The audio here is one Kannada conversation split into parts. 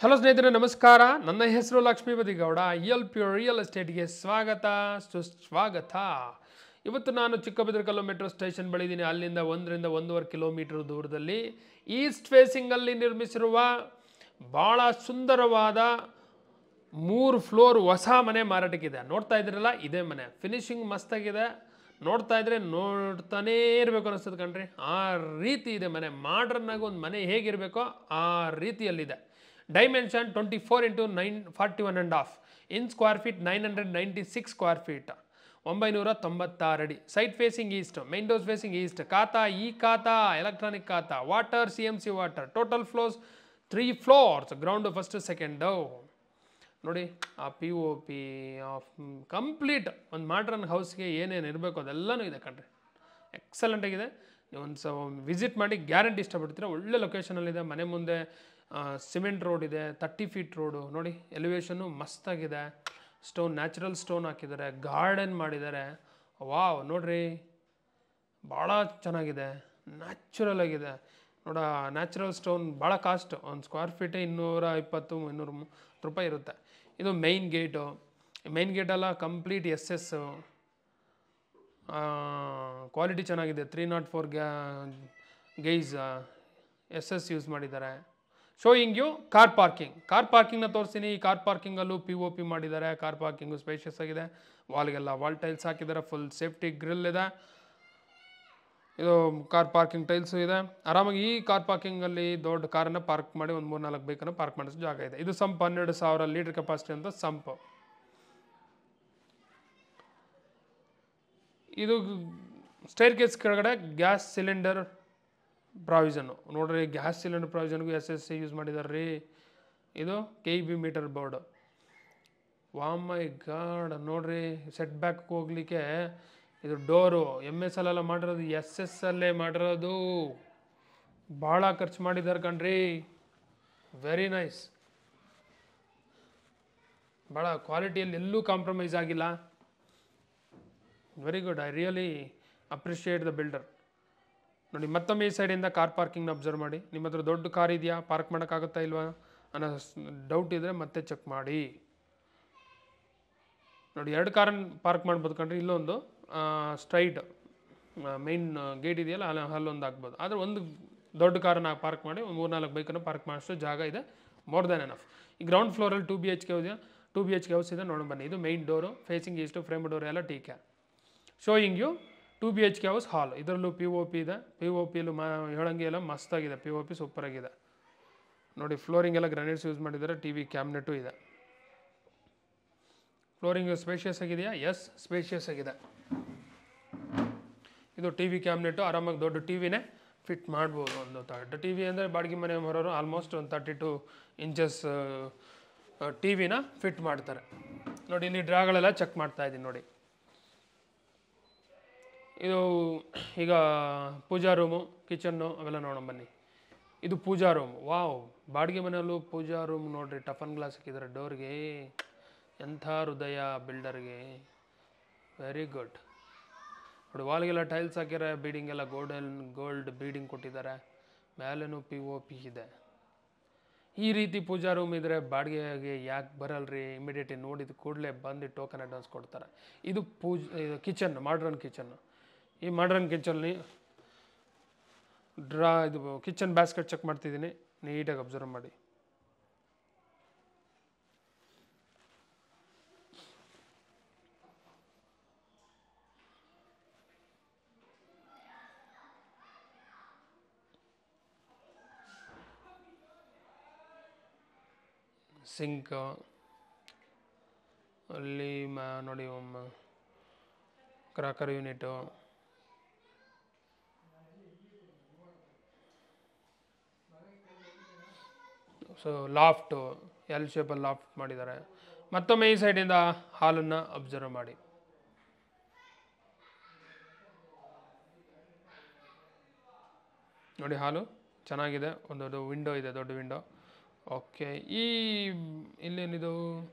ಹಲೋ ಸ್ನೇಹಿತರೆ, ನಮಸ್ಕಾರ. ನನ್ನ ಹೆಸರು ಲಕ್ಷ್ಮೀಪತಿ ಗೌಡ. ರಿಯಲ್ ಎಸ್ಟೇಟ್ಗೆ ಸ್ವಾಗತ, ಸುಸ್ವಾಗತ. ಇವತ್ತು ನಾನು ಚಿಕ್ಕಬಿದರಕಲ್ಲು ಮೆಟ್ರೋ ಸ್ಟೇಷನ್ ಬಳಿ ಇದ್ದೀನಿ. ಅಲ್ಲಿಂದ 1 ರಿಂದ 1.5 ಕಿಲೋಮೀಟರ್ ದೂರದಲ್ಲಿ ಈಸ್ಟ್ ಫೇಸಿಂಗಲ್ಲಿ ನಿರ್ಮಿಸಿರುವ ಭಾಳ ಸುಂದರವಾದ 3 ಫ್ಲೋರ್ ಹೊಸ ಮನೆ ಮಾರಾಟಕ್ಕಿದೆ. ನೋಡ್ತಾ ಇದ್ದೀರಲ್ಲ, ಇದೇ ಮನೆ. ಫಿನಿಶಿಂಗ್ ಮಸ್ತಾಗಿದೆ. ನೋಡ್ತಾ ಇದ್ರೆ ನೋಡ್ತಾನೇ ಇರಬೇಕು ಅನಿಸ್ತದೆ ಕಣ್ರಿ. ಆ ರೀತಿ ಇದೆ ಮನೆ. ಮಾಡ್ರನ್ ಆಗಿ ಒಂದು ಮನೆ ಹೇಗಿರಬೇಕೋ ಆ ರೀತಿಯಲ್ಲಿದೆ. ಡೈಮೆನ್ಷನ್ 24 × 41.5 ಇನ್ ಸ್ಕ್ವೇರ್ ಫೀಟ್, 996 ಸ್ಕ್ವೇರ್ ಫೀಟ್, 996 ಅಡಿ. Site facing East, main doors facing East. ಖಾತಾ ಈ ಖಾತಾ, ಎಲೆಕ್ಟ್ರಾನಿಕ್ ಖಾತಾ, water CMC water. Total floors 3 floors, ground first second. ನೋಡಿ, ಆ POP ಕಂಪ್ಲೀಟ್ ಒಂದು ಮಾಡ್ರನ್ ಹೌಸ್ಗೆ ಏನೇನು ಇರಬೇಕು ಅದೆಲ್ಲನೂ ಇದೆ ಕಣ್ರಿ. ಎಕ್ಸಲೆಂಟ್ ಆಗಿದೆ. ನೀವು ಒಂದು ವಿಸಿಟ್ ಮಾಡಿ, ಗ್ಯಾರಂಟಿ ಇಷ್ಟಪಡ್ತೀರಾ. ಒಳ್ಳೆ ಲೊಕೇಶನಲ್ಲಿದೆ. ಮನೆ ಮುಂದೆ ಸಿಮೆಂಟ್ ರೋಡ್ ಇದೆ, 30 ಫೀಟ್ ರೋಡು. ನೋಡಿ, ಎಲಿವೇಶನ್ನು ಮಸ್ತಾಗಿದೆ. ಸ್ಟೋನ್, ನ್ಯಾಚುರಲ್ ಸ್ಟೋನ್ ಹಾಕಿದ್ದಾರೆ, ಗಾರ್ಡನ್ ಮಾಡಿದ್ದಾರೆ. ವಾವ್, ನೋಡ್ರಿ, ಭಾಳ ಚೆನ್ನಾಗಿದೆ, ನ್ಯಾಚುರಲ್ ಆಗಿದೆ. ನೋಡ, ನ್ಯಾಚುರಲ್ ಸ್ಟೋನ್ ಭಾಳ ಕಾಸ್ಟ್. ಒಂದು ಸ್ಕ್ವೇರ್ ಫೀಟೇ 220-300 ರೂಪಾಯಿ ಇರುತ್ತೆ. ಇದು ಮೈನ್ ಗೇಟು. ಮೈನ್ ಗೇಟೆಲ್ಲ ಕಂಪ್ಲೀಟ್ SS ಕ್ವಾಲಿಟಿ ಚೆನ್ನಾಗಿದೆ. 304 ಗೈಸ್ SS ಯೂಸ್ ಮಾಡಿದ್ದಾರೆ. Showing you car parking. Car ಪಾರ್ಕಿಂಗ್ನ ತೋರಿಸ್ತೀನಿ. ಈ ಕಾರ್ ಪಾರ್ಕಿಂಗಲ್ಲೂ POP ಮಾಡಿದ್ದಾರೆ. ಕಾರ್ ಪಾರ್ಕಿಂಗು ಸ್ಪೇಷಿಯಸ್ ಆಗಿದೆ. ವಾಲ್ಗೆಲ್ಲ ವಾಲ್ ಟೈಲ್ಸ್ ಹಾಕಿದ್ದಾರೆ. ಫುಲ್ ಸೇಫ್ಟಿ ಗ್ರಿಲ್ ಇದೆ. ಇದು ಕಾರ್ ಪಾರ್ಕಿಂಗ್ ಟೈಲ್ಸು ಇದೆ. ಆರಾಮಾಗಿ ಈ ಕಾರ್ ಪಾರ್ಕಿಂಗಲ್ಲಿ ದೊಡ್ಡ ಕಾರನ್ನು ಪಾರ್ಕ್ ಮಾಡಿ ಒಂದು 3-4 ಬೈಕನ್ನು ಪಾರ್ಕ್ ಮಾಡಿಸೋ ಜಾಗ ಇದೆ. ಇದು ಸಂಪ್ 12,000 ಲೀಟರ್ ಕೆಪಾಸಿಟಿ ಅಂತ ಸಂಪು. ಇದು ಸ್ಟೇರ್ ಕೇಸ್ ಕೆಳಗಡೆ ಗ್ಯಾಸ್ ಸಿಲಿಂಡರ್ ಪ್ರಾವಿಷನ್ನು. ನೋಡ್ರಿ, ಗ್ಯಾಸ್ ಸಿಲಿಂಡರ್ ಪ್ರಾವಿಷನ್ಗೂ SS ಯೂಸ್ ಮಾಡಿದ್ದಾರೆ ರೀ. ಇದು KB ಮೀಟರ್ ಬೋರ್ಡು. ವಾಹ್ ಮೈ ಗಾಡ್, ನೋಡ್ರಿ, ಸೆಟ್ ಬ್ಯಾಕ್ ಹೋಗ್ಲಿಕ್ಕೆ ಇದು ಡೋರು MSL ಎಲ್ಲ ಮಾಡಿರೋದು, SS ಅಲ್ಲೇ ಮಾಡಿರೋದು. ಭಾಳ ಖರ್ಚು ಮಾಡಿದ್ದಾರೆ ಕಣ್ರಿ. Very nice. ಭಾಳ ಕ್ವಾಲಿಟಿಯಲ್ಲಿ ಎಲ್ಲೂ ಕಾಂಪ್ರಮೈಸ್ ಆಗಿಲ್ಲ. Very good. I really appreciate the builder. ನೋಡಿ, ಮತ್ತೊಮ್ಮೆ ಈ ಸೈಡಿಂದ ಕಾರ್ ಪಾರ್ಕಿಂಗ್ನ ಅಬ್ಸರ್ವ್ ಮಾಡಿ. ನಿಮ್ಮ ಹತ್ರ ದೊಡ್ಡ ಕಾರ್ ಇದೆಯಾ, ಪಾರ್ಕ್ ಮಾಡೋಕ್ಕಾಗುತ್ತಾ ಇಲ್ವಾ ಅನ್ನೋ ಡೌಟ್ ಇದ್ದರೆ ಮತ್ತೆ ಚೆಕ್ ಮಾಡಿ. ನೋಡಿ, 2 ಕಾರನ್ನು ಪಾರ್ಕ್ ಮಾಡ್ಬೋದು ಕಣ್ರಿ. ಇಲ್ಲೊಂದು ಸ್ಟ್ರೈಟ್ ಮೈನ್ ಗೇಟ್ ಇದೆಯಲ್ಲ, ಅಲ್ಲೊಂದು ಹಾಕ್ಬೋದು. ಆದರೆ ಒಂದು ದೊಡ್ಡ ಕಾರನ್ನು ಪಾರ್ಕ್ ಮಾಡಿ 3-4 ಬೈಕನ್ನು ಪಾರ್ಕ್ ಮಾಡೋಷ್ಟು ಜಾಗ ಇದೆ. More than enough. ಈ ಗ್ರೌಂಡ್ ಫ್ಲೋರಲ್ಲಿ 2 BHK ಇದೆಯಾ, 2 BHK ಹೌಸ್ ಇದೆ. ನೋಡಿ ಬನ್ನಿ. ಇದು main door, facing east, frame door ಎಲ್ಲ TK. Showing you 2 BHK house hall. ಇದರಲ್ಲೂ POP ಇದೆ. POPಯಲ್ಲೂ ಹೇಳಂಗೆ ಎಲ್ಲ ಮಸ್ತಾಗಿದೆ. POP ಸೂಪರಾಗಿದೆ. ನೋಡಿ, ಫ್ಲೋರಿಂಗ್ ಎಲ್ಲ ಗ್ರಾನೈಟ್ಸ್ ಯೂಸ್ ಮಾಡಿದ್ದಾರೆ. TV ಕ್ಯಾಬಿನೆಟು ಇದೆ. ಫ್ಲೋರಿಂಗ್ ಸ್ಪೇಷಿಯಸ್ ಆಗಿದೆಯಾ? ಎಸ್, ಸ್ಪೇಷಿಯಸ್ ಆಗಿದೆ. ಇದು TV ಕ್ಯಾಬಿನೆಟು. ಆರಾಮಾಗಿ ದೊಡ್ಡ TVನೇ ಫಿಟ್ ಮಾಡ್ಬೋದು. ಒಂದು ದೊಡ್ಡ TV ಅಂದರೆ ಬಾಡಿಗೆ ಮನೆ ಬರೋರು ಆಲ್ಮೋಸ್ಟ್ ಒಂದು 32 ಇಂಚಸ್ TVನ ಫಿಟ್ ಮಾಡ್ತಾರೆ. ನೋಡಿ, ಇಲ್ಲಿ ಡ್ರಾಗಳೆಲ್ಲ ಚೆಕ್ ಮಾಡ್ತಾ ಇದ್ದೀನಿ. ನೋಡಿ, ಇದು ಈಗ ಪೂಜಾ ರೂಮು, ಕಿಚನ್ನು ಅವೆಲ್ಲ ನೋಡೋಣ ಬನ್ನಿ. ಇದು ಪೂಜಾ ರೂಮ್. ವಾವ್, ಬಾಡಿಗೆ ಮನೆಯಲ್ಲೂ ಪೂಜಾ ರೂಮ್. ನೋಡಿರಿ, ಟಫನ್ ಗ್ಲಾಸ್ ಹಾಕಿದ್ದಾರೆ ಡೋರ್ಗೆ. ಎಂಥ ಹೃದಯ ಬಿಲ್ಡರ್ಗೆ. Very good. ನೋಡಿ, ವಾಲ್ಗೆಲ್ಲ ಟೈಲ್ಸ್ ಹಾಕಿದ್ದಾರೆ. ಬೀಡಿಂಗ್ ಎಲ್ಲ ಗೋಲ್ಡ್ ಬೀಡಿಂಗ್ ಕೊಟ್ಟಿದ್ದಾರೆ. ಮೇಲೇನೂ POP ಇದೆ. ಈ ರೀತಿ ಪೂಜಾ ರೂಮ್ ಇದ್ದರೆ ಬಾಡಿಗೆಗೆ ಯಾಕೆ ಬರಲ್ರಿ? ಇಮಿಡಿಯೇಟ್ಲಿ ನೋಡಿದ ಕೂಡಲೇ ಬಂದು ಟೋಕನ್ ಅಡ್ವಾನ್ಸ್ ಕೊಡ್ತಾರೆ. ಇದು ಇದು ಕಿಚನ್, ಮಾಡ್ರನ್ ಕಿಚನ್ನು. ಈ ಮಾಡ್ರನ್ ಕಿಚನ್ಲಿ ಇದು ಕಿಚನ್ ಬ್ಯಾಸ್ಕೆಟ್ ಚೆಕ್ ಮಾಡ್ತಿದ್ದೀನಿ. ನೀಟಾಗಿ ಅಬ್ಸರ್ವ್ ಮಾಡಿ. ಸಿಂಕ್ ಅಲ್ಲಿ ನೋಡಿ, crockery unit. So loft, L ಶೇಪಲ್ಲಿ ಲಾಫ್ಟ್ ಮಾಡಿದ್ದಾರೆ. ಮತ್ತೊಮ್ಮೆ ಈ ಸೈಡಿಂದ ಹಾಲನ್ನು ಅಬ್ಸರ್ವ್ ಮಾಡಿ. ನೋಡಿ, ಹಾಲು ಚೆನ್ನಾಗಿದೆ. ಒಂದು ವಿಂಡೋ ಇದೆ, ದೊಡ್ಡ ವಿಂಡೋ. ಓಕೆ, ಇಲ್ಲೇನಿದು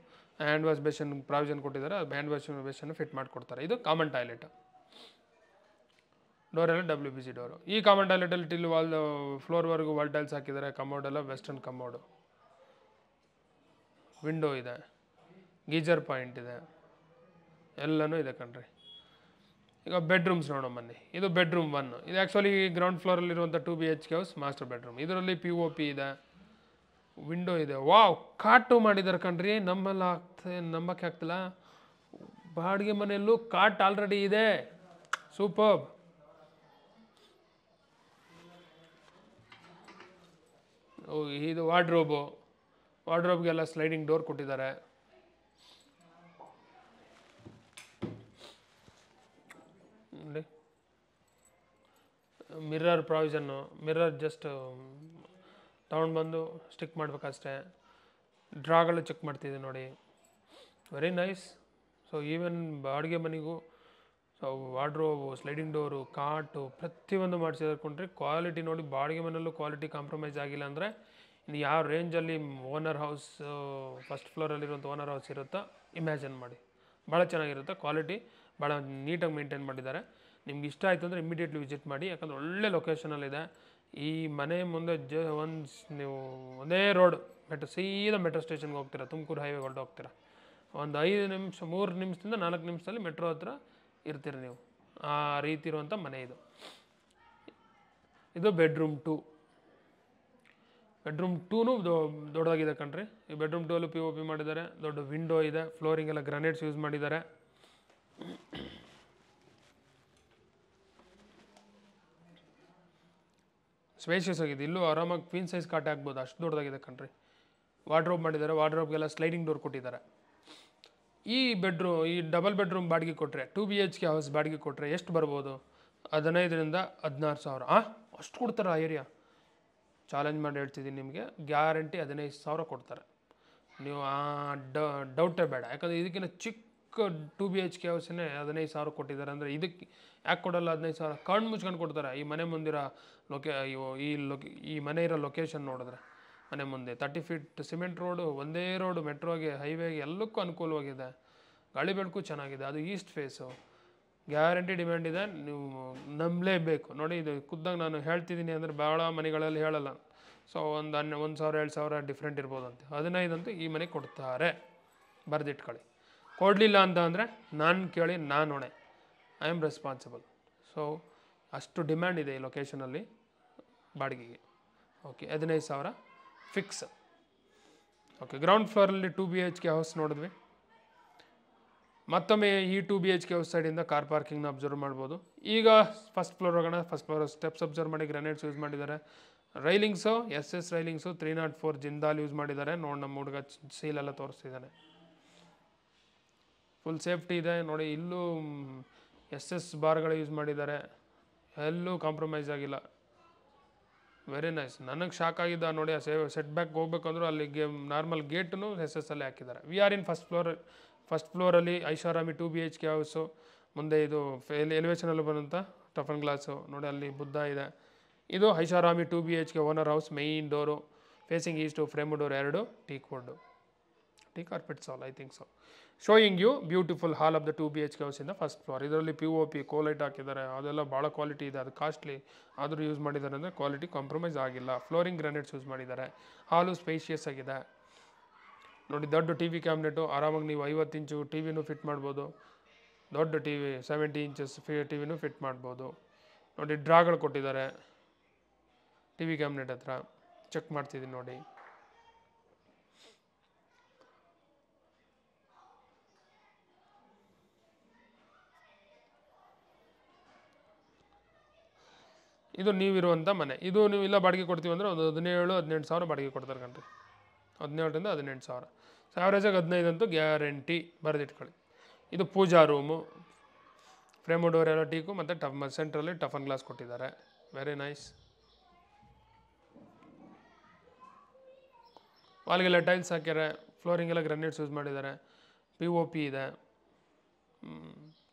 ಹ್ಯಾಂಡ್ ವಾಶ್ ಬೇಷನ್ ಪ್ರಾವಿಷನ್ ಕೊಟ್ಟಿದ್ದಾರೆ. ಅದು ಹ್ಯಾಂಡ್ ವಾಶ್ ಬೇಷನ್ನು ಫಿಟ್ ಮಾಡಿಕೊಡ್ತಾರೆ. ಇದು ಕಾಮನ್ ಟಾಯ್ಲೆಟ್. ಡೋರೆಲ್ಲ WBC ಡೋರು. ಈ ಕಾಮನ್ ಟಾಯ್ಲೆಟಲ್ಲಿ ಟಿಲ್ ವಾಲ್ ಫ್ಲೋರ್ವರೆಗೂ ವಾಲ್ ಟೈಲ್ಸ್ ಹಾಕಿದ್ದಾರೆ. ಕಮೋಡ್ ಎಲ್ಲ ವೆಸ್ಟರ್ನ್ ಕಮೋಡು. ವಿಂಡೋ ಇದೆ, ಗೀಜರ್ ಪಾಯಿಂಟ್ ಇದೆ, ಎಲ್ಲನೂ ಇದೆ ಕಣ್ರಿ. ಈಗ ಬೆಡ್ರೂಮ್ಸ್ ನೋಡೋಣ ಬನ್ನಿ. ಇದು ಬೆಡ್ರೂಮ್ 1. ಇದು ಆ್ಯಕ್ಚುಲಿ ಗ್ರೌಂಡ್ ಫ್ಲೋರಲ್ಲಿರುವಂಥ 2 BHK ಹೌಸ್, ಮಾಸ್ಟರ್ ಬೆಡ್ರೂಮ್. ಇದರಲ್ಲಿ POP ಇದೆ, ವಿಂಡೋ ಇದೆ. ವಾವ್, ಕಾಟು ಮಾಡಿದ್ದಾರೆ ಕಣ್ರಿ. ನಂಬಕ್ಕೆ ಆಗ್ತಿಲ್ಲ, ಬಾಡಿಗೆ ಮನೆಯಲ್ಲೂ ಕಾಟ್ ಆಲ್ರೆಡಿ ಇದೆ. ಸೂಪರ್ಬ್. ಇದು ವಾರ್ಡ್ರೋಬ್ಗೆಲ್ಲ ಸ್ಲೈಡಿಂಗ್ ಡೋರ್ ಕೊಟ್ಟಿದ್ದಾರೆ. ನೋಡಿ, ಮಿರರ್ ಪ್ರಾವಿಷನ್ನು, ಮಿರರ್ ಜಸ್ಟ್ ತಗೊಂಡು ಬಂದು ಸ್ಟಿಕ್ ಮಾಡಬೇಕಷ್ಟೇ. ಡ್ರಾಗಳು ಚೆಕ್ ಮಾಡ್ತಿದ್ದೆ ನೋಡಿ, ವೆರಿ ನೈಸ್. ಸೊ ಈವನ್ ಬಾಡಿಗೆ ಮನೆಗೂ ಸೊ ವಾರ್ಡ್ರೋಬು, ಸ್ಲೈಡಿಂಗ್ ಡೋರು, ಕಾಟು ಪ್ರತಿಯೊಂದು ಮಾಡಿಸಿದ್ರೆ ಕೊಂಡ್ರೆ ಕ್ವಾಲಿಟಿ ನೋಡಿ. ಬಾಡಿಗೆ ಮನೆಯಲ್ಲೂ ಕ್ವಾಲಿಟಿ ಕಾಂಪ್ರಮೈಸ್ ಆಗಿಲ್ಲ ಅಂದರೆ ಇನ್ನು ಯಾವ ರೇಂಜಲ್ಲಿ ಓನರ್ ಹೌಸ್, ಫಸ್ಟ್ ಫ್ಲೋರಲ್ಲಿರುವಂಥ ಓನರ್ ಹೌಸ್ ಇರುತ್ತೋ ಇಮ್ಯಾಜಿನ್ ಮಾಡಿ. ಭಾಳ ಚೆನ್ನಾಗಿರುತ್ತೆ, ಕ್ವಾಲಿಟಿ ಭಾಳ ನೀಟಾಗಿ ಮೇಂಟೈನ್ ಮಾಡಿದ್ದಾರೆ. ನಿಮ್ಗೆ ಇಷ್ಟ ಆಯಿತು ಅಂದರೆ ಇಮಿಡಿಯೇಟ್ಲಿ ವಿಸಿಟ್ ಮಾಡಿ, ಯಾಕಂದರೆ ಒಳ್ಳೆ ಲೊಕೇಶನಲ್ಲಿದೆ. ಈ ಮನೆ ಮುಂದೆ ನೀವು ಒಂದೇ ರೋಡ್ ಸೀದಾ ಮೆಟ್ರೋ ಸ್ಟೇಷನ್ಗೆ ಹೋಗ್ತೀರಾ, ತುಮಕೂರು ಹೈವೇ ಹೊರಟೋಗ್ತೀರಾ. ಒಂದು 5 ನಿಮಿಷ 3 ನಿಮಿಷದಿಂದ 4 ನಿಮಿಷದಲ್ಲಿ ಮೆಟ್ರೋ ಹತ್ರ ಇರ್ತೀರಿ ನೀವು. ಆ ರೀತಿ ಇರುವಂಥ ಮನೆ ಇದು. ಇದು ಬೆಡ್ರೂಮ್ 2. ಬೆಡ್ರೂಮ್ 2ನೂ ದೊಡ್ಡದಾಗಿದೆ ಕಣ್ರಿ. ಈ ಬೆಡ್ರೂಮ್ 2 ಅಲ್ಲೂ POP ಮಾಡಿದ್ದಾರೆ. ದೊಡ್ಡ ವಿಂಡೋ ಇದೆ, ಫ್ಲೋರಿಂಗ್ ಎಲ್ಲ ಗ್ರಾನೈಟ್ಸ್ ಯೂಸ್ ಮಾಡಿದ್ದಾರೆ. ಸ್ಪೇಷಿಯಸ್ ಆಗಿದೆ. ಇಲ್ಲೂ ಆರಾಮಾಗಿ ಕ್ವೀನ್ ಸೈಜ್ ಕಾಟ್ ಹಾಕ್ಬೋದು, ಅಷ್ಟು ದೊಡ್ಡದಾಗಿದೆ ಕಣ್ರಿ. ವಾರ್ಡ್ರೋಬ್ ಮಾಡಿದ್ದಾರೆ, ವಾರ್ಡ್ರೋಬ್ಗೆಲ್ಲ ಸ್ಲೈಡಿಂಗ್ ಡೋರ್ ಕೊಟ್ಟಿದ್ದಾರೆ. ಈ ಡಬಲ್ ಬೆಡ್ರೂಮ್ ಬಾಡಿಗೆ ಕೊಟ್ಟರೆ, 2 BHK ಹೌಸ್ ಬಾಡಿಗೆ ಕೊಟ್ಟರೆ ಎಷ್ಟು ಬರ್ಬೋದು? 15,000 to 16,000. ಅಷ್ಟು ಕೊಡ್ತಾರೆ ಆ ಏರಿಯಾ? ಚಾಲೆಂಜ್ ಮಾಡಿ ಹೇಳ್ತಿದ್ದೀನಿ ನಿಮಗೆ, ಗ್ಯಾರಂಟಿ 15,000 ಕೊಡ್ತಾರೆ. ನೀವು ಡೌಟೇ ಬೇಡ. ಯಾಕಂದರೆ ಇದಕ್ಕಿಂತ ಚಿಕ್ಕ 2 BHK ಹೌಸನ್ನೇ 15,000 ಕೊಟ್ಟಿದ್ದಾರೆ ಅಂದರೆ ಇದಕ್ಕೆ ಯಾಕೆ ಕೊಡಲ್ಲ 15,000? ಕಣ್ಣು ಮುಚ್ಕೊಂಡು ಕೊಡ್ತಾರೆ. ಈ ಮನೆ ಮುಂದಿರೋ ಈ ಮನೆ ಇರೋ ಲೊಕೇಶನ್ ನೋಡಿದ್ರೆ, ಮನೆ ಮುಂದೆ 30 feet ಸಿಮೆಂಟ್ ರೋಡು, ಒಂದೇ ರೋಡು, ಮೆಟ್ರೋಗೆ, ಹೈವೇಗೆ ಎಲ್ಲಕ್ಕೂ ಅನುಕೂಲವಾಗಿದೆ. ಗಾಳಿ ಬೆಳಕು ಚೆನ್ನಾಗಿದೆ. ಅದು ಈಸ್ಟ್ ಫೇಸು, ಗ್ಯಾರಂಟಿ ಡಿಮ್ಯಾಂಡ್ ಇದೆ. ನೀವು ನಂಬಲೇಬೇಕು. ನೋಡಿ, ಇದು ಖುದ್ದಾಗಿ ನಾನು ಹೇಳ್ತಿದ್ದೀನಿ ಅಂದರೆ ಭಾಳ ಮನೆಗಳಲ್ಲಿ ಹೇಳಲ್ಲ. ಸೊ ಒಂದು 1,000-2,000 ಡಿಫ್ರೆಂಟ್ ಇರ್ಬೋದು ಅಂತ. 15 ಅಂತೂ ಈ ಮನೆ ಕೊಡ್ತಾರೆ, ಬರೆದಿಟ್ಕೊಳ್ಳಿ. ಕೊಡಲಿಲ್ಲ ಅಂತ ಅಂದರೆ ನಾನು ಕೇಳಿ, ನಾನು ಹೊಣೆ. I am responsible. ಸೊ ಅಷ್ಟು ಡಿಮ್ಯಾಂಡ್ ಇದೆ ಈ ಲೊಕೇಶನಲ್ಲಿ ಬಾಡಿಗೆಗೆ. Okay, 15,000 fix. ಓಕೆ, ಗ್ರೌಂಡ್ ಫ್ಲೋರಲ್ಲಿ 2 BHK ಹೌಸ್ ನೋಡಿದ್ವಿ. ಮತ್ತೊಮ್ಮೆ ಈ 2 BHK ಹೌಸ್ ಸೈಡಿಂದ ಕಾರ್ ಪಾರ್ಕಿಂಗ್ನ ಅಬ್ಸರ್ವ್ ಮಾಡ್ಬೋದು. ಈಗ ಫಸ್ಟ್ ಫ್ಲೋರ್ ಹೋಗೋಣ. ಫಸ್ಟ್ ಫ್ಲೋರ್ ಸ್ಟೆಪ್ಸ್ ಅಬ್ಸರ್ವ್ ಮಾಡಿ, ಗ್ರಾನೈಟ್ಸ್ ಯೂಸ್ ಮಾಡಿದ್ದಾರೆ. Railings SS railings 304 Jindal use ಮಾಡಿದ್ದಾರೆ. ನೋಡಿ, ನಮ್ಮ ಹುಡುಗ ಸೀಲೆಲ್ಲ ತೋರಿಸ್ತಿದ್ದಾನೆ. ಫುಲ್ ಸೇಫ್ಟಿ ಇದೆ ನೋಡಿ. ಇಲ್ಲೂ SS ಬಾರ್ಗಳು ಯೂಸ್ ಮಾಡಿದ್ದಾರೆ, ಎಲ್ಲೂ ಕಾಂಪ್ರಮೈಸ್ ಆಗಿಲ್ಲ. Very nice. ನನಗೆ ಶಾಕ್ ಆಗಿದ್ದ ನೋಡಿ. ಸೆಟ್ ಬ್ಯಾಕ್ ಹೋಗ್ಬೇಕಂದ್ರೂ ಅಲ್ಲಿ ನಾರ್ಮಲ್ ಗೇಟನ್ನು SS ಅಲ್ಲೇ ಹಾಕಿದ್ದಾರೆ. ವಿ ಆರ್ ಇನ್ ಫಸ್ಟ್ ಫ್ಲೋರಲ್ಲಿ ಐಷಾರಾಮಿ 2 BHK ಹೌಸು. ಮುಂದೆ ಇದು ಎಲಿವೇಶನಲ್ಲೂ ಬಂದಂಥ ಟಫನ್ ಗ್ಲಾಸು ನೋಡಿ, ಅಲ್ಲಿ ಬುದ್ಧ ಇದೆ. ಇದು ಐಷಾರಾಮಿ 2 BHK owner house. Main door facing east, frame door 2, ಟೀ carpets all, I think so. Showing you beautiful hall of the 2 BHK house in the first floor. ಇದರಲ್ಲಿ POP ಕೋಲೈಟ್ ಹಾಕಿದ್ದಾರೆ. ಅದೆಲ್ಲ ಭಾಳ ಕ್ವಾಲಿಟಿ ಇದೆ. ಅದು ಕಾಸ್ಟ್ಲಿ ಆದರೂ ಯೂಸ್ ಮಾಡಿದ್ದಾರೆ ಅಂದರೆ ಕ್ವಾಲಿಟಿ ಕಾಂಪ್ರಮೈಸ್ ಆಗಿಲ್ಲ. ಫ್ಲೋರಿಂಗ್ ಗ್ರಾನೈಟ್ಸ್ ಯೂಸ್ ಮಾಡಿದ್ದಾರೆ. ಹಾಲು ಸ್ಪೇಷಿಯಸ್ ಆಗಿದೆ ನೋಡಿ. ದೊಡ್ಡ TV ಕ್ಯಾಬಿನೆಟು, ಆರಾಮಾಗಿ ನೀವು 50 ಇಂಚು TVನೂ ಫಿಟ್ ಮಾಡ್ಬೋದು. ದೊಡ್ಡ TV 70 inches TVನೂ ಫಿಟ್ ಮಾಡ್ಬೋದು ನೋಡಿ. ಡ್ರಾಗಳು ಕೊಟ್ಟಿದ್ದಾರೆ TV ಕ್ಯಾಬಿನೆಟ್ ಹತ್ರ. ಚೆಕ್ ಮಾಡ್ತಿದ್ದೀನಿ ನೋಡಿ. ಇದು ನೀವಿರುವಂಥ ಮನೆ. ಇದು ನೀವು ಇಲ್ಲ ಬಾಡಿಗೆ ಕೊಡ್ತೀವಿ ಅಂದರೆ ಒಂದು 17,000-18,000 ಬಾಡಿಗೆ ಕೊಡ್ತಾರೆ ಕಣ್ರಿ. 17,000 to 18,000. ಸೊ ಆವ್ರೇಜಾಗಿ 15 ಅಂತೂ ಗ್ಯಾರಂಟಿ, ಬರೆದಿಟ್ಕೊಳ್ಳಿ. ಇದು ಪೂಜಾ ರೂಮು. ಫ್ರೇಮ್ ಡೋರ್ ಎಲ್ಲ ಟೀಕು ಮತ್ತು ಸೆಂಟ್ರಲ್ಲಿ ಟಫನ್ ಗ್ಲಾಸ್ ಕೊಟ್ಟಿದ್ದಾರೆ. Very nice. ವಾಲ್ಗೆಲ್ಲ ಟೈಲ್ಸ್ ಹಾಕ್ಯಾರೆ. ಫ್ಲೋರಿಂಗ್ ಎಲ್ಲ ಗ್ರಾನೈಟ್ಸ್ ಯೂಸ್ ಮಾಡಿದ್ದಾರೆ. POP ಇದೆ.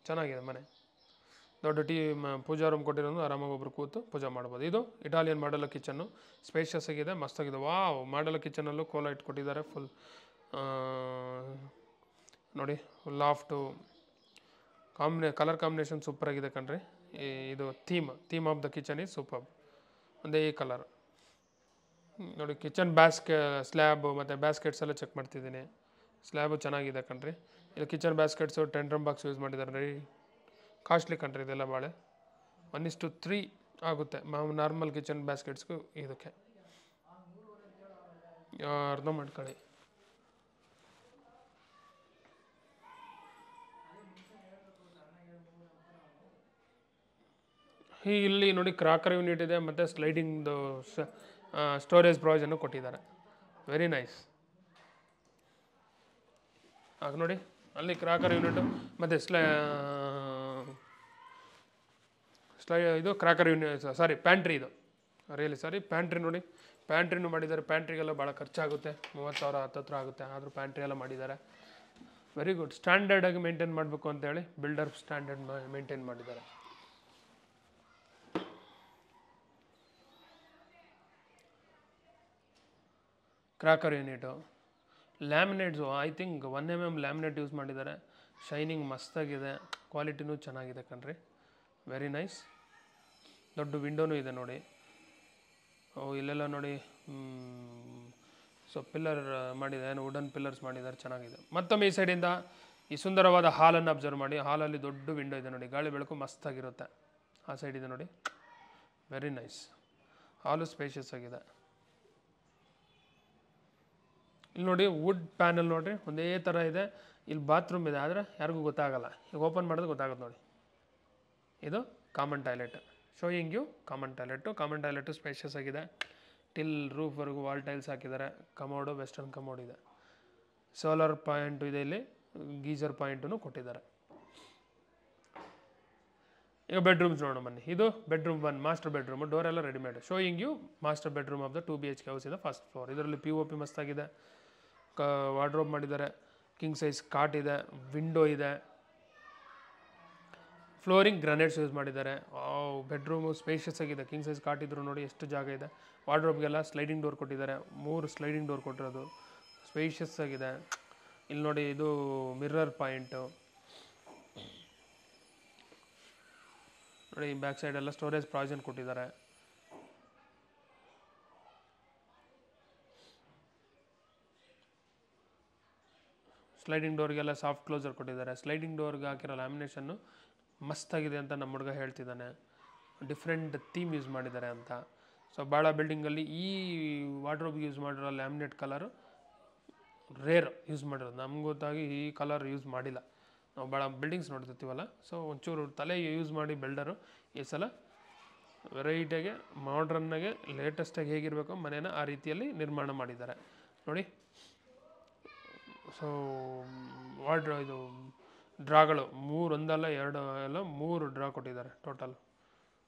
ಚೆನ್ನಾಗಿದೆ ಮನೆ. ದೊಡ್ಡ ಪೂಜಾ ರೂಮ್ ಕೊಟ್ಟಿರೋದು, ಆರಾಮಾಗಿ ಒಬ್ರು ಕೂತು ಪೂಜೆ ಮಾಡ್ಬೋದು. ಇದು ಇಟಾಲಿಯನ್ ಮಾಡಲ್ ಕಿಚನ್ನು. ಸ್ಪೇಷಿಯಸ್ ಆಗಿದೆ, ಮಸ್ತಾಗಿದೆ. ವಾವ್, ಮಾಡಲ್ ಕಿಚನಲ್ಲೂ ಕೋಲೈಟ್ ಕೊಟ್ಟಿದ್ದಾರೆ. ಫುಲ್ ನೋಡಿ, ಲಾಫ್ಟು ಕಲರ್ ಕಾಂಬಿನೇಷನ್ ಸೂಪರ್ ಆಗಿದೆ ಕಣ್ರಿ. ಇದು theme of the kitchen is super. ಒಂದೇ ಈ ಕಲರ್ ನೋಡಿ. ಕಿಚನ್ ಸ್ಲ್ಯಾಬ್ ಮತ್ತು ಬ್ಯಾಸ್ಕೆಟ್ಸ್ ಎಲ್ಲ ಚೆಕ್ ಮಾಡ್ತಿದ್ದೀನಿ. ಸ್ಲ್ಯಾಬು ಚೆನ್ನಾಗಿದೆ ಕಣ್ರಿ. ಇದು ಕಿಚನ್ ಬ್ಯಾಸ್ಕೆಟ್ಸು 10 ಡ್ರಮ್ ಬಾಕ್ಸ್ ಯೂಸ್ ಮಾಡಿದ್ದಾರೆ ರೀ. ಕಾಸ್ಟ್ಲಿ ಕಣ್ರಿ ಇದೆಲ್ಲ ಭಾಳ. 1:3 ಆಗುತ್ತೆ ನಾರ್ಮಲ್ ಕಿಚನ್ ಬ್ಯಾಸ್ಕೆಟ್ಸ್ಗೂ ಇದಕ್ಕೆ. ಅರ್ಧ ಮಾಡ್ಕೊಳ್ಳಿ. ಇಲ್ಲಿ ನೋಡಿ ಕ್ರಾಕರ್ ಯೂನಿಟ್ ಇದೆ ಮತ್ತು ಸ್ಲೈಡಿಂಗ್ದು ಸ್ಟೋರೇಜ್ ಪ್ರಾವಿಷನ್ನು ಕೊಟ್ಟಿದ್ದಾರೆ. Very nice. ಆಗ ನೋಡಿ ಅಲ್ಲಿ ಕ್ರಾಕರ್ ಯೂನಿಟು ಮತ್ತು ಇದು ಕ್ರಾಕರ್ ಯೂನಿಟ್ ಸಾರಿ ಪ್ಯಾಂಟ್ರಿ ಇದು ಪ್ಯಾಂಟ್ರಿ ನೋಡಿ. ಪ್ಯಾಂಟ್ರಿನೂ ಮಾಡಿದ್ದಾರೆ. ಪ್ಯಾಂಟ್ರಿಗೆಲ್ಲ ಭಾಳ ಖರ್ಚಾಗುತ್ತೆ, 30,000 ಹತ್ತತ್ರ ಆಗುತ್ತೆ. ಆದರೂ ಪ್ಯಾಂಟ್ರಿ ಎಲ್ಲ ಮಾಡಿದ್ದಾರೆ. Very good. ಸ್ಟ್ಯಾಂಡರ್ಡಾಗಿ ಮೇಂಟೈನ್ ಮಾಡಬೇಕು ಅಂತೇಳಿ ಬಿಲ್ಡರ್ ಸ್ಟ್ಯಾಂಡರ್ಡ್ ಮೇಂಟೈನ್ ಮಾಡಿದ್ದಾರೆ. Crockery unit laminates I think 1 mm laminate use ಮಾಡಿದ್ದಾರೆ. ಶೈನಿಂಗ್ ಮಸ್ತಾಗಿದೆ, ಕ್ವಾಲಿಟಿನೂ ಚೆನ್ನಾಗಿದೆ ಕಣ್ರಿ. Very nice. ದೊಡ್ಡ ವಿಂಡೋನೂ ಇದೆ ನೋಡಿ. ಇಲ್ಲೆಲ್ಲ ನೋಡಿ ಸೊ ಪಿಲ್ಲರ್ ಮಾಡಿದ್ದಾರೆ, ವುಡನ್ ಪಿಲ್ಲರ್ಸ್ ಮಾಡಿದ್ದಾರೆ, ಚೆನ್ನಾಗಿದೆ. ಮತ್ತೊಮ್ಮೆ ಈ ಸೈಡಿಂದ ಈ ಸುಂದರವಾದ ಹಾಲನ್ನು ಅಬ್ಸರ್ವ್ ಮಾಡಿ. ಹಾಲಲ್ಲಿ ದೊಡ್ಡ ವಿಂಡೋ ಇದೆ ನೋಡಿ, ಗಾಳಿ ಬೆಳಕು ಮಸ್ತಾಗಿರುತ್ತೆ. ಆ ಸೈಡ್ ಇದೆ ನೋಡಿ. Very nice. ಹಾಲು ಸ್ಪೇಷಿಯಸ್ ಆಗಿದೆ. ಇಲ್ಲಿ ನೋಡಿ ವುಡ್ ಪ್ಯಾನಲ್ ನೋಡಿರಿ, ಒಂದೇ ಥರ ಇದೆ. ಇಲ್ಲಿ ಬಾತ್ರೂಮ್ ಇದೆ, ಆದರೆ ಯಾರಿಗೂ ಗೊತ್ತಾಗಲ್ಲ. ಈಗ ಓಪನ್ ಮಾಡಿದ್ರೆ ಗೊತ್ತಾಗುತ್ತೆ ನೋಡಿ. ಇದು common toilet. Showing you common toilet spacious ಆಗಿದೆ. ಟಿಲ್ ರೂಫ್ವರೆಗೂ ವಾಲ್ ಟೈಲ್ಸ್ ಹಾಕಿದ್ದಾರೆ. ಕಮೋಡು ವೆಸ್ಟರ್ನ್ ಕಮೋಡ್ ಇದೆ. ಸೋಲಾರ್ ಪಾಯಿಂಟು ಇದೆ. ಇಲ್ಲಿ ಗೀಜರ್ ಪಾಯಿಂಟನ್ನು ಕೊಟ್ಟಿದ್ದಾರೆ. ಈಗ ಬೆಡ್ರೂಮ್ಸ್ ನೋಡೋಣ ಬನ್ನಿ. ಇದು ಬೆಡ್ರೂಮ್ 1 ಮಾಸ್ಟರ್ ಬೆಡ್ರೂಮು. ಡೋರ್ ಎಲ್ಲ readymade. Showing you master bedroom of the 2 BHK house ಇದೆ, ಫಸ್ಟ್ ಫ್ಲೋರ್. ಇದರಲ್ಲಿ POP ಮಸ್ತಾಗಿದೆ. ವಾರ್ಡ್ರೋಬ್ ಮಾಡಿದ್ದಾರೆ. ಕಿಂಗ್ ಸೈಜ್ ಕಾಟ್ ಇದೆ, ವಿಂಡೋ ಇದೆ. ಫ್ಲೋರಿಂಗ್ ಗ್ರಾನೈಟ್ಸ್ ಯೂಸ್ ಮಾಡಿದ್ದಾರೆ. ಬೆಡ್ರೂಮು ಸ್ಪೇಷಿಯಸ್ ಆಗಿದೆ. ಕಿಂಗ್ ಸೈಜ್ ಕಾಟ್ ಇದ್ರು ನೋಡಿ ಎಷ್ಟು ಜಾಗ ಇದೆ. ವಾರ್ಡ್ರೋಬ್ಗೆಲ್ಲ ಸ್ಲೈಡಿಂಗ್ ಡೋರ್ ಕೊಟ್ಟಿದ್ದಾರೆ. 3 ಸ್ಲೈಡಿಂಗ್ ಡೋರ್ ಕೊಟ್ಟಿರೋದು, ಸ್ಪೇಷಿಯಸ್ ಆಗಿದೆ. ಇಲ್ಲಿ ನೋಡಿ ಇದು ಮಿರರ್ ಪಾಯಿಂಟು ನೋಡಿ. ಬ್ಯಾಕ್ ಸೈಡ್ ಎಲ್ಲ ಸ್ಟೋರೇಜ್ ಪ್ರಾವಿಷನ್ ಕೊಟ್ಟಿದ್ದಾರೆ. ಸ್ಲೈಡಿಂಗ್ ಡೋರ್ಗೆಲ್ಲ ಸಾಫ್ಟ್ ಕ್ಲೋಸರ್ ಕೊಟ್ಟಿದ್ದಾರೆ. ಸ್ಲೈಡಿಂಗ್ ಡೋರ್ಗೆ ಹಾಕಿರೋ ಲ್ಯಾಮಿನೇಷನ್ನು ಮಸ್ತಾಗಿದೆ ಅಂತ ನಮ್ಮ ಹುಡುಗ ಹೇಳ್ತಿದ್ದಾನೆ. ಡಿಫ್ರೆಂಟ್ ಥೀಮ್ ಯೂಸ್ ಮಾಡಿದ್ದಾರೆ ಅಂತ. ಸೊ ಭಾಳ ಬಿಲ್ಡಿಂಗಲ್ಲಿ ಈ ವಾರ್ಡ್ರೋಬ್ಗೆ ಯೂಸ್ ಮಾಡಿರೋ ಲ್ಯಾಮಿನೇಟ್ ಕಲರು ರೇರ್ ಯೂಸ್ ಮಾಡಿರೋದು. ನಮ್ಗೆ ಗೊತ್ತಾಗಿ ಈ ಕಲರ್ ಯೂಸ್ ಮಾಡಿಲ್ಲ. ನಾವು ಭಾಳ ಬಿಲ್ಡಿಂಗ್ಸ್ ನೋಡ್ತಿರ್ತೀವಲ್ಲ, ಸೊ ಒಂಚೂರು ತಲೆ ಯೂಸ್ ಮಾಡಿ ಬಿಲ್ಡರು ಈ ಸಲ ವೆರೈಟಿಯಾಗಿ ಮಾಡ್ರನ್ನಾಗೆ ಲೇಟೆಸ್ಟಾಗಿ ಹೇಗಿರಬೇಕು ಮನೇನ ಆ ರೀತಿಯಲ್ಲಿ ನಿರ್ಮಾಣ ಮಾಡಿದ್ದಾರೆ ನೋಡಿ. ಸೊ ಇದು ಡ್ರಾಗಳು 3 ಒಂದಲ್ಲ 2 ಎಲ್ಲ 3 ಡ್ರಾ ಕೊಟ್ಟಿದ್ದಾರೆ ಟೋಟಲ್.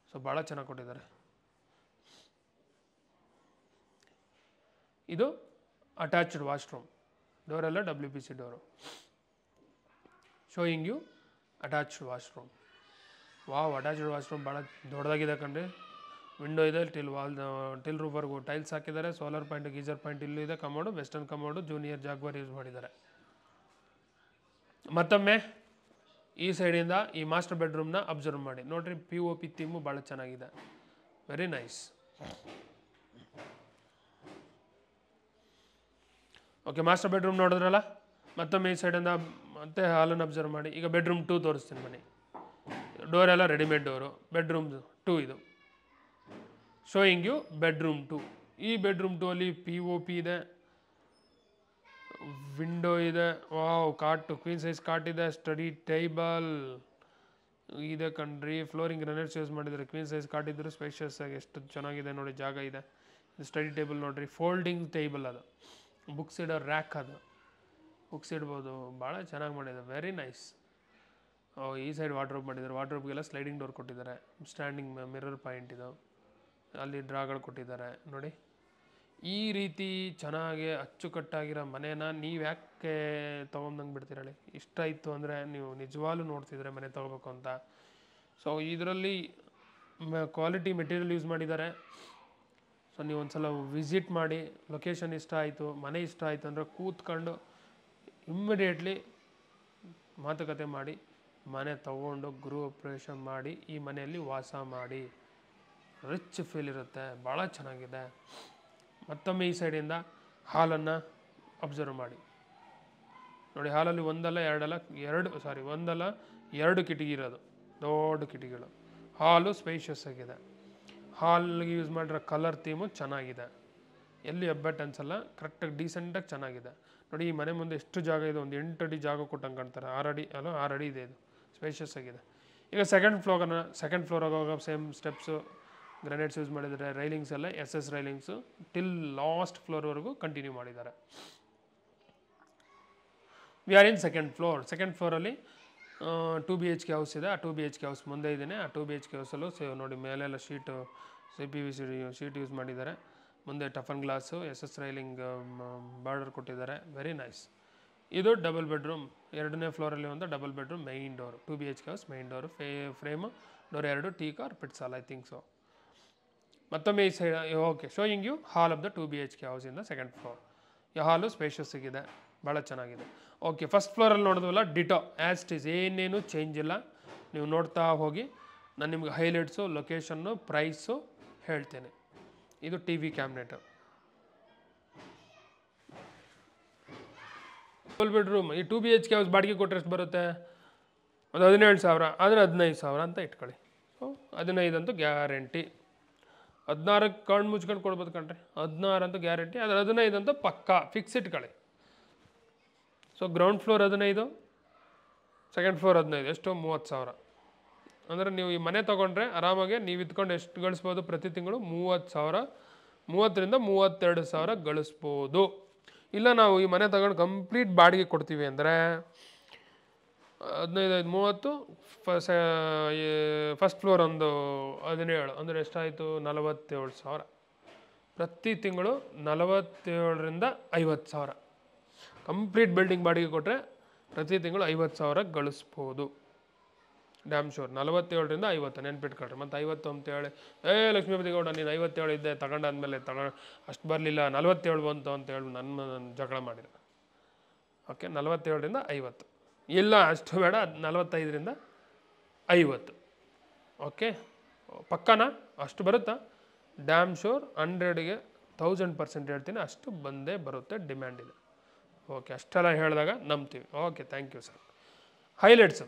ಸೊ ಭಾಳ ಚೆನ್ನಾಗಿ ಕೊಟ್ಟಿದ್ದಾರೆ. ಇದು ಅಟ್ಯಾಚ್ಡ್ ವಾಶ್ರೂಮ್. ಡೋರೆಲ್ಲ WPC door. Showing you attached washroom. Attached washroom ಭಾಳ ದೊಡ್ಡದಾಗಿದೆ ಕಣ್ರಿ. ವಿಂಡೋ ಇದೆ. ಟಿಲ್ ರೂಫರ್ಗೂ ಟೈಲ್ಸ್ ಹಾಕಿದ್ದಾರೆ. ಸೋಲಾರ್ ಪಾಯಿಂಟ್, ಗೀಜರ್ ಪಾಯಿಂಟ್ ಇಲ್ಲೂ ಇದೆ. Commode western commode junior Jaquar use ಮಾಡಿದ್ದಾರೆ. ಮತ್ತೊಮ್ಮೆ ಈ ಸೈಡಿಂದ ಈ ಮಾಸ್ಟರ್ ಬೆಡ್ರೂಮ್ನ ಅಬ್ಸರ್ವ್ ಮಾಡಿ ನೋಡ್ರಿ. POP ಥೀಮು ಭಾಳ ಚೆನ್ನಾಗಿದೆ. Very nice. Okay, master bedroom ನೋಡಿದ್ರಲ್ಲ. ಮತ್ತೊಮ್ಮೆ ಈ ಸೈಡಿಂದ ಮತ್ತೆ ಹಾಲನ್ನು ಅಬ್ಸರ್ವ್ ಮಾಡಿ. ಈಗ ಬೆಡ್ರೂಮ್ 2 ತೋರಿಸ್ತೀನಿ ಬನ್ನಿ. ಡೋರೆಲ್ಲ ರೆಡಿಮೇಡ್ ಡೋರು. ಬೆಡ್ರೂಮ್ 2 ಇದು. Showing you bedroom 2. ಈ ಬೆಡ್ರೂಮ್ 2 ಅಲ್ಲಿ POP ಇದೆ, ವಿಂಡೋ ಇದೆ. ಕಾಟು ಕ್ವೀನ್ ಸೈಜ್ ಕಾಟ್ ಇದೆ. ಸ್ಟಡಿ ಟೇಬಲ್ ಇದೆ ಕಣ್ರಿ. ಫ್ಲೋರಿಂಗ್ ಗ್ರಾನೈಟ್ಸ್ ಯೂಸ್ ಮಾಡಿದರೆ. ಕ್ವೀನ್ ಸೈಜ್ ಕಾಟ್ ಇದ್ರು ಸ್ಪೇಷಿಯಸ್ ಆಗಿ ಎಷ್ಟು ಚೆನ್ನಾಗಿದೆ ನೋಡಿ. ಜಾಗ ಇದೆ. ಸ್ಟಡಿ ಟೇಬಲ್ ನೋಡ್ರಿ, ಫೋಲ್ಡಿಂಗ್ ಟೇಬಲ್. ಅದು ಬುಕ್ಸ್ ಇಡೋ ರ್ಯಾಕ್. ಅದು ಬುಕ್ಸ್ ಇಡ್ಬೋದು. ಭಾಳ ಚೆನ್ನಾಗಿ ಮಾಡಿದೆ. Very nice. ಈ ಸೈಡ್ ವಾರ್ಡ್ರೋಬ್ ಮಾಡಿದ್ದಾರೆ. ವಾರ್ಡ್ರೋಬ್ಗೆಲ್ಲ ಸ್ಲೈಡಿಂಗ್ ಡೋರ್ ಕೊಟ್ಟಿದ್ದಾರೆ. ಸ್ಟ್ಯಾಂಡಿಂಗ್ ಮಿರರ್ ಪಾಯಿಂಟ್ ಇದು. ಅಲ್ಲಿ ಡ್ರಾಗಳು ಕೊಟ್ಟಿದ್ದಾರೆ ನೋಡಿ. ಈ ರೀತಿ ಚೆನ್ನಾಗಿ ಅಚ್ಚುಕಟ್ಟಾಗಿರೋ ಮನೇನ ನೀವು ಯಾಕೆ ತೊಗೊಂಬಂದು ಬಿಡ್ತೀರಳಿ? ಇಷ್ಟ ಇತ್ತು ಅಂದರೆ ನೀವು ನಿಜವಾಗ್ಲೂ ನೋಡ್ತಿದ್ರೆ ಮನೆ ತೊಗೋಬೇಕು ಅಂತ. ಸೊ ಇದರಲ್ಲಿ ಕ್ವಾಲಿಟಿ ಮೆಟೀರಿಯಲ್ ಯೂಸ್ ಮಾಡಿದ್ದಾರೆ. ಸೊ ನೀವು ಒಂದು ಸಲ ವಿಸಿಟ್ ಮಾಡಿ. ಲೊಕೇಶನ್ ಇಷ್ಟ ಆಯಿತು, ಮನೆ ಇಷ್ಟ ಆಯಿತು ಅಂದರೆ ಕೂತ್ಕೊಂಡು ಇಮ್ಮಿಡಿಯೇಟ್ಲಿ ಮಾತುಕತೆ ಮಾಡಿ ಮನೆ ತಗೊಂಡು ಗೃಹಪ್ರವೇಶ ಮಾಡಿ ಈ ಮನೆಯಲ್ಲಿ ವಾಸ ಮಾಡಿ. ರಿಚ್ ಫೀಲ್ ಇರುತ್ತೆ. ಭಾಳ ಚೆನ್ನಾಗಿದೆ. ಮತ್ತೊಮ್ಮೆ ಈ ಸೈಡಿಂದ ಹಾಲನ್ನು ಅಬ್ಸರ್ವ್ ಮಾಡಿ. ನೋಡಿ ಹಾಲಲ್ಲಿ ಎರಡು ಕಿಟಕಿ ಇರೋದು, ದೊಡ್ಡ ಕಿಟಕಿಗಳು. ಹಾಲು ಸ್ಪೇಷಿಯಸ್ ಆಗಿದೆ. ಹಾಲ್ಗೆ ಯೂಸ್ ಮಾಡಿರೋ ಕಲರ್ ಥೀಮು ಚೆನ್ನಾಗಿದೆ, ಎಲ್ಲಿ ಹೆಬ್ಬೆಟ್ ಅನ್ಸಲ್ಲ, ಕರೆಕ್ಟಾಗಿ ಡೀಸೆಂಟಾಗಿ ಚೆನ್ನಾಗಿದೆ. ನೋಡಿ ಈ ಮನೆ ಮುಂದೆ ಎಷ್ಟು ಜಾಗ ಇದೆ, ಒಂದು 8 ಅಡಿ ಜಾಗ ಕೊಟ್ಟಂಗೆ ಕಾಣ್ತಾರೆ. 6 ಅಡಿ ಇದೆ, ಇದು ಸ್ಪೇಷಿಯಸ್ ಆಗಿದೆ. ಈಗ ಸೆಕೆಂಡ್ ಫ್ಲೋರಾಗ ಹೋಗೋ ಸೇಮ್ ಸ್ಟೆಪ್ಸು, ಗ್ರಾನೈಟ್ಸ್ ಯೂಸ್ ಮಾಡಿದ್ದಾರೆ. ರೈಲಿಂಗ್ಸ್ ಎಲ್ಲ SS ರೈಲಿಂಗ್ಸು ಟಿಲ್ ಲಾಸ್ಟ್ ಫ್ಲೋರ್ವರೆಗೂ ಕಂಟಿನ್ಯೂ ಮಾಡಿದ್ದಾರೆ. ವಿ ಆರ್ ಇನ್ ಸೆಕೆಂಡ್ ಫ್ಲೋರಲ್ಲಿ 2 BHK ಹೌಸ್ ಇದೆ. ಆ 2 BHK ಹೌಸ್ ಮುಂದೆ ಇದ್ದೇನೆ. ಆ 2 BHK ಹೌಸಲ್ಲೂ ನೋಡಿ ಮೇಲೆಲ್ಲ PVC ಶೀಟ್ ಯೂಸ್ ಮಾಡಿದ್ದಾರೆ. ಮುಂದೆ toughen glass, SS railing border ಕೊಟ್ಟಿದ್ದಾರೆ. Very nice. ಇದು ಡಬಲ್ ಬೆಡ್ರೂಮ್, 2ನೇ ಫ್ಲೋರಲ್ಲಿ ಒಂದು double bedroom, main door. 2 BHK ಹೌಸ್, main door, frame, door 2, teak or ಪಿಟ್ಸಾಲ್, ಐ ಥಿಂಕ್ ಸೊ. ಮತ್ತೊಮ್ಮೆ ಈ ಸೈಡ್, okay, showing you hall of the 2 BHK house in the second floor. ಈ ಹಾಲು ಸ್ಪೇಷಿಯಸ್ ಆಗಿದೆ, ಭಾಳ ಚೆನ್ನಾಗಿದೆ. ಓಕೆ, ಫಸ್ಟ್ ಫ್ಲೋರಲ್ಲಿ ನೋಡಿದ್ವಲ್ಲ, ಡಿಟೋ ಆ್ಯಸ್ ಇಟ್ ಈಸ್, ಏನೇನು ಚೇಂಜ್ ಇಲ್ಲ. ನೀವು ನೋಡ್ತಾ ಹೋಗಿ, ನಾನು ನಿಮ್ಗೆ ಹೈಲೈಟ್ಸು, ಲೊಕೇಶನ್ನು, ಪ್ರೈಸು ಹೇಳ್ತೇನೆ. ಇದು TV ಕ್ಯಾಬಿನೆಟ್. Double bedroom. ಈ 2 BHK ಹೌಸ್ ಬಾಡಿಗೆ ಕೊಟ್ಟರೆ ಎಷ್ಟು ಬರುತ್ತೆ? ಒಂದು 17,000, ಆದರೆ 15,000 ಅಂತ ಇಟ್ಕೊಳ್ಳಿ. ಸೊ 15 ಅಂತೂ ಗ್ಯಾರಂಟಿ. 16 ಕಣ್ಣು ಮುಚ್ಕೊಂಡು ಕೊಡ್ಬೋದು ಕಣ್ರಿ, 16 ಅಂತೂ ಗ್ಯಾರಂಟಿ. ಆದರೆ 15 ಅಂತೂ ಪಕ್ಕಾ ಫಿಕ್ಸ್ ಇಟ್ಕೊಳ್ಳಿ. So ground floor 15, second floor 15, ಎಷ್ಟು? 30,000. ಅಂದರೆ ನೀವು ಈ ಮನೆ ತೊಗೊಂಡ್ರೆ ಆರಾಮಾಗೆ ನೀವು ಇದ್ಕೊಂಡು ಎಷ್ಟು ಗಳಿಸ್ಬೋದು ಪ್ರತಿ ತಿಂಗಳು? 30,000, 30ರಿಂದ 32,000 ಗಳಿಸ್ಬೋದು. ಇಲ್ಲ ನಾವು ಈ ಮನೆ ತಗೊಂಡು ಕಂಪ್ಲೀಟ್ ಬಾಡಿಗೆ ಕೊಡ್ತೀವಿ ಅಂದರೆ 15, 30, ಫಸ್ಟ್ ಫ್ಲೋರ್ ಒಂದು 17, ಅಂದರೆ ಎಷ್ಟಾಯಿತು? 47,000. ಪ್ರತಿ ತಿಂಗಳು 47ರಿಂದ 50,000 ಕಂಪ್ಲೀಟ್ ಬಿಲ್ಡಿಂಗ್ ಬಾಡಿಗೆ ಕೊಟ್ಟರೆ ಪ್ರತಿ ತಿಂಗಳು 50,000 ಗಳಿಸ್ಬೋದು. Dam sure. 47ರಿಂದ 50 ನೆನ್ಪಿಟ್ಕೊಳ್ರಿ. ಮತ್ತು 50 ಅಂತೇಳಿ ಲಕ್ಷ್ಮೀಪತಿ ಗೌಡ ನೀನು 57 ಇದ್ದೆ ತಗೊಂಡಾದ್ಮೇಲೆ ಅಷ್ಟು ಬರಲಿಲ್ಲ 47 ಬಂತು ಅಂತೇಳಿ ನನ್ನ ಜಗಳ ಮಾಡಿದೆ. ಓಕೆ, 47ರಿಂದ 50, ಇಲ್ಲ ಅಷ್ಟು ಬೇಡ 45ರಿಂದ 50. ಓಕೆ, ಪಕ್ಕನಾ? ಅಷ್ಟು ಬರುತ್ತಾ? ಡ್ಯಾಮ್ ಶೋರ್ 100ಗೆ 1000% ಹೇಳ್ತೀನಿ, ಅಷ್ಟು ಬಂದೇ ಬರುತ್ತೆ, ಡಿಮ್ಯಾಂಡ್ ಇದೆ. ಓಕೆ, ಅಷ್ಟೆಲ್ಲ ಹೇಳಿದಾಗ ನಂಬ್ತೀವಿ. Okay, thank you sir. Highlights,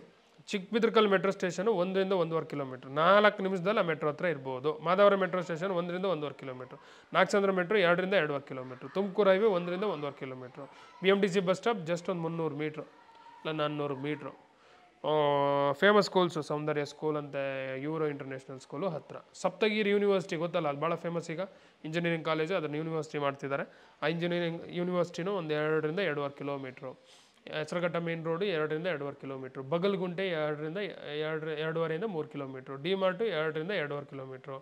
Chikkabidarakal metro station 1ರಿಂದ 1.5 ಕಿಲೋಮೀಟ್ರ್, 4 ನಿಮಿಷದಲ್ಲಿ ಆ ಮೆಟ್ರೋ ಹತ್ರ ಇರ್ಬೋದು. ಮಾಧವರ ಮೆಟ್ರೋ ಸ್ಟೇಷನ್ 1ರಿಂದ 1.5 ಕಿಲೋಮೀಟ್ರ್, ನಾಗಚಂದ್ರ ಮೆಟ್ರೋ 2ರಿಂದ 2.5 ಕಿಲೋಮೀಟ್ರ್, ತುಮಕೂರು ಹೈವೇ 1ರಿಂದ 1.5 kilometre, BMTC bus stop just ಒಂದು 300 ಮೀಟ್ರು ಇಲ್ಲ 400 metre. Famous schools, Soundarya school ಅಂತ, ಯೂರೋ ಇಂಟರ್ನ್ಯಾಷನಲ್ ಸ್ಕೂಲು ಹತ್ತಿರ. ಸಪ್ತಗಿರಿ ಯೂನಿವರ್ಸಿಟಿ ಗೊತ್ತಲ್ಲ, ಅದು ಭಾಳ ಫೇಮಸ್. ಈಗ ಇಂಜಿನಿಯರಿಂಗ್ ಕಾಲೇಜು, ಅದನ್ನು ಯೂನಿವರ್ಸಿಟಿ ಮಾಡ್ತಿದ್ದಾರೆ. ಆ ಇಂಜಿನಿಯರಿಂಗ್ ಯೂನಿವರ್ಸಿಟಿನೂ ಒಂದು 2ರಿಂದ 2.5 ಕಿಲೋಮೀಟ್ರು. ಹೆಸರುಘಟ್ಟ ಮೇನ್ ರೋಡು 2ರಿಂದ 2.5 ಕಿಲೋಮೀಟ್ರು, ಬಗಲ್ಗುಂಟೆ 2.5ರಿಂದ 3 ಕಿಲೋಮೀಟ್ರು, ಡಿಮಾರ್ಟು 2ರಿಂದ 2.5 ಕಿಲೋಮೀಟ್ರು.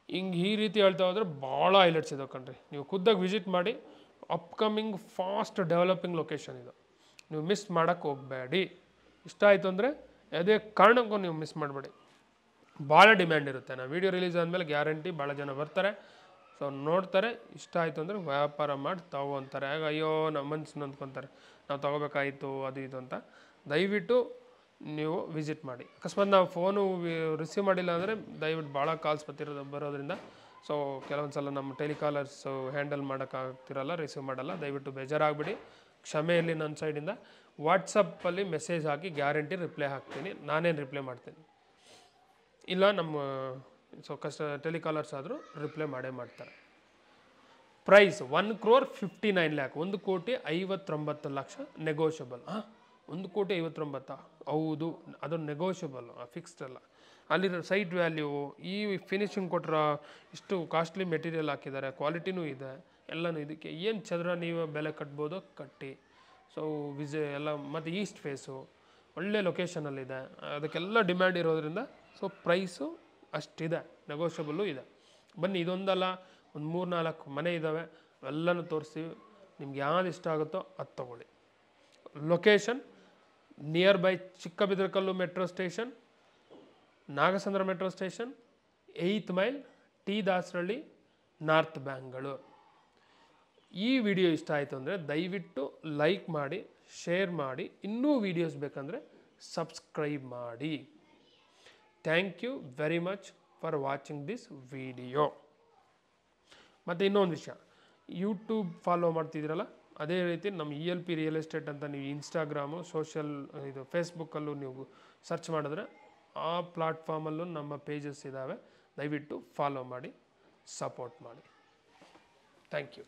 ಹಿಂಗೆ ಈ ರೀತಿ ಹೇಳ್ತಾ ಹೋದರೆ ಭಾಳ ಹೈಲೈಟ್ಸ್ ಇದೆ ಕಣ್ರಿ. ನೀವು ಖುದ್ದಾಗಿ ವಿಸಿಟ್ ಮಾಡಿ. ಅಪ್ಕಮಿಂಗ್ ಫಾಸ್ಟ್ ಡೆವಲಪಿಂಗ್ ಲೊಕೇಶನ್ ಇದು, ನೀವು ಮಿಸ್ ಮಾಡೋಕ್ಕೆ ಹೋಗಬೇಡಿ. ಇಷ್ಟ ಆಯಿತು ಅಂದರೆ ಯಾವುದೇ ಕಾರಣಕ್ಕೂ ನೀವು ಮಿಸ್ ಮಾಡಬೇಡಿ, ಭಾಳ ಡಿಮ್ಯಾಂಡ್ ಇರುತ್ತೆ. ನಾವು ವೀಡಿಯೋ ರಿಲೀಸ್ ಆದಮೇಲೆ ಗ್ಯಾರಂಟಿ ಭಾಳ ಜನ ಬರ್ತಾರೆ, ಸೊ ನೋಡ್ತಾರೆ. ಇಷ್ಟ ಆಯಿತು ಅಂದರೆ ವ್ಯಾಪಾರ ಮಾಡಿ ತಗೊತಾರೆ. ಆಗ ಅಯ್ಯೋ ನಮ್ಮ ಮನ್ಸು ನೊಂದ್ಕೊತಾರೆ, ನಾವು ತೊಗೋಬೇಕಾಯಿತು ಅದು ಇದು ಅಂತ. ದಯವಿಟ್ಟು ನೀವು ವಿಸಿಟ್ ಮಾಡಿ. ಅಕಸ್ಮಾತ್ ನಾವು ಫೋನು ರಿಸೀವ್ ಮಾಡಿಲ್ಲ ಅಂದರೆ ದಯವಿಟ್ಟು ಭಾಳ ಕಾಲ್ಸ್ ಬರೋದ್ರಿಂದ ಸೊ ಕೆಲವೊಂದು ಸಲ ನಮ್ಮ ಟೆಲಿಕಾಲರ್ಸು ಹ್ಯಾಂಡಲ್ ಮಾಡೋಕ್ಕಾಗ್ತಿರಲ್ಲ, ರಿಸೀವ್ ಮಾಡಲ್ಲ. ದಯವಿಟ್ಟು ಬೇಜಾರಾಗ್ಬಿಡಿ, ಕ್ಷಮೆಯಲ್ಲಿ ನನ್ನ ಸೈಡಿಂದ. ವಾಟ್ಸಪ್ಪಲ್ಲಿ ಮೆಸೇಜ್ ಹಾಕಿ ಗ್ಯಾರಂಟಿ ರಿಪ್ಲೈ ಹಾಕ್ತೀನಿ, ನಾನೇನು ರಿಪ್ಲೈ ಮಾಡ್ತೀನಿ. ಇಲ್ಲ ನಮ್ಮ ಟೆಲಿಕಾಲರ್ಸ್ ಆದರೂ ರಿಪ್ಲೈ ಮಾಡೇ ಮಾಡ್ತಾರೆ. Price 1,59,00,000, 1,59,00,000 negotiable. 1,59,00,000 ಹೌದು, ಅದು ನೆಗೋಷಿಯಬಲ್, ಫಿಕ್ಸ್ಡ್ ಅಲ್ಲ. ಅಲ್ಲಿರೋ ಸೈಟ್ ವ್ಯಾಲ್ಯೂ, ಈ ಫಿನಿಶಿಂಗ್ ಕೊಟ್ಟರೆ ಇಷ್ಟು ಕಾಸ್ಟ್ಲಿ ಮೆಟೀರಿಯಲ್ ಹಾಕಿದ್ದಾರೆ, ಕ್ವಾಲಿಟಿನೂ ಇದೆ, ಎಲ್ಲನೂ. ಇದಕ್ಕೆ ಏನು ಚದರ ನೀವು ಬೆಲೆ ಕಟ್ಬೋದು ಕಟ್ಟಿ. ಸೊ ಎಲ್ಲ ಮತ್ತು ಈಸ್ಟ್ ಫೇಸು ಒಳ್ಳೆ ಲೊಕೇಶನಲ್ಲಿದೆ, ಅದಕ್ಕೆಲ್ಲ ಡಿಮ್ಯಾಂಡ್ ಇರೋದ್ರಿಂದ ಸೊ ಪ್ರೈಸು ಅಷ್ಟಿದೆ, ನೆಗೋಷಿಯಬಲ್ಲು ಇದೆ. ಬನ್ನಿ, ಇದೊಂದಲ್ಲ ಒಂದು 3-4 ಮನೆ ಇದ್ದಾವೆ, ಎಲ್ಲನೂ ತೋರಿಸ್ತೀವಿ. ನಿಮ್ಗೆ ಯಾವ್ದು ಇಷ್ಟ ಆಗುತ್ತೋ ಅದು ತೊಗೊಳ್ಳಿ. Location nearby Chikkabidarakallu metro station, Nagasandra metro station, 8th mile, T Dasarahalli, north Bangalore. ಈ ವಿಡಿಯೋ ಇಷ್ಟ ಆಯಿತು ಅಂದರೆ ದಯವಿಟ್ಟು ಲೈಕ್ ಮಾಡಿ, ಶೇರ್ ಮಾಡಿ. ಇನ್ನೂ ವೀಡಿಯೋಸ್ ಬೇಕಂದರೆ ಸಬ್ಸ್ಕ್ರೈಬ್ ಮಾಡಿ. Thank you very much for watching this video. ಮತ್ತು ಇನ್ನೊಂದು ವಿಷಯ, ಯೂಟ್ಯೂಬ್ ಫಾಲೋ ಮಾಡ್ತಿದ್ದೀರಲ್ಲ ಅದೇ ರೀತಿ ನಮ್ಮ ELP ರಿಯಲ್ ಎಸ್ಟೇಟ್ ಅಂತ ನೀವು ಇನ್ಸ್ಟಾಗ್ರಾಮು ಇದು ಫೇಸ್ಬುಕ್ಕಲ್ಲೂ ನೀವು ಸರ್ಚ್ ಮಾಡಿದ್ರೆ ಆ ಪ್ಲಾಟ್ಫಾರ್ಮಲ್ಲೂ ನಮ್ಮ ಪೇಜಸ್ ಇದ್ದಾವೆ. ದಯವಿಟ್ಟು ಫಾಲೋ ಮಾಡಿ, ಸಪೋರ್ಟ್ ಮಾಡಿ. Thank you.